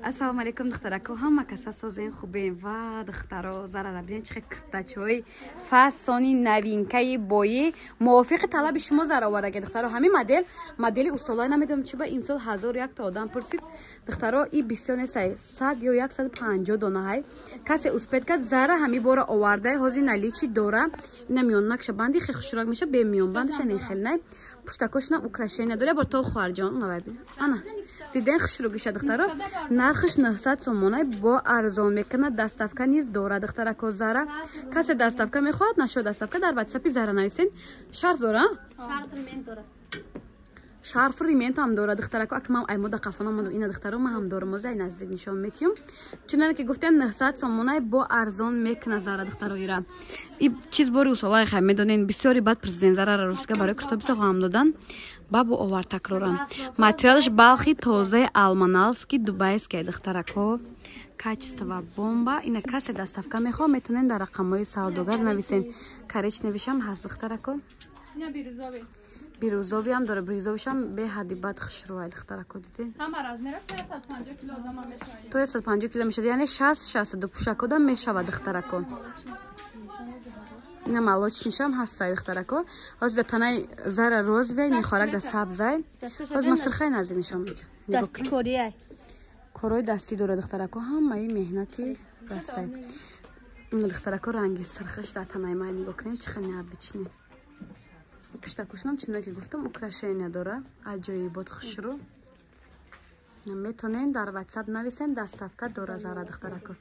Ассалому алейкум духтарако, ҳама каса созен хубен ва духтаро зарара бинен чихе киртачҳои фасони новинкаи бои мувофиқи талаби шумо зара овардаги духтаро. Ҳамин модели усолай намедонам чи ба ин сол 1001 та одам пурсид духтаро и бисёр несай 100 ё 150 дона ҳай касе успед кад зара ҳами бора овардай ҳози наличи дора ина миён накша банди хе хушрак меша бе миён бандиша не хелнай пуштакошна украшения дора бар то хуарҷон навай бин ана диден хушругиша духтаро нархиш 900 сомонай бо арзон мекана доставка низ дора духтарако зара касе доставка мехоҳад нашо доставка дар WhatsApp зара нависен шарф дора шарф ремент ҳам дора духтарако акмам аймода қафона ина духтаро ма ҳам дора мозай наздик нишон метиюм чунане ки гуфтем 900 сомонай бо арзон мекана зара духтаро ира и чиз бори усолай хай медонен бисёри бад президент зарара русга барои киртобиса ҳам додан бабу овар такрорам материалш балхи тозаи алманалски дубайский духтарако качество бомба ина касе доставка мехоҳ метонен дар рақамҳои савдогар нависен коричневишам ҳаст духтарако ина бирӯзови ҳам дора бирӯзовишам беҳади бад хушрӯай духтарако диден ҳама размера 150 кило одам мешавад то 150 кило мешавад яъне 60 пушакода мешавад духтарако ина молочнишам ҳастай духтарако ҳозда танаи зара розвей нехорак да сабзай ҳоз масрхай наздик нишон медиҳ дасткорияй корои дастӣ дора духтарако ҳамаи меҳнати дастай ина духтарако ранги сирхиш дар танаи май нигоҳ кунед чӣ хел необичне пуштакушнам чуноне ки гуфтам украшения дора аҷоибот хушрӯ метонен дар WhatsApp нависен доставка дора зара духтарако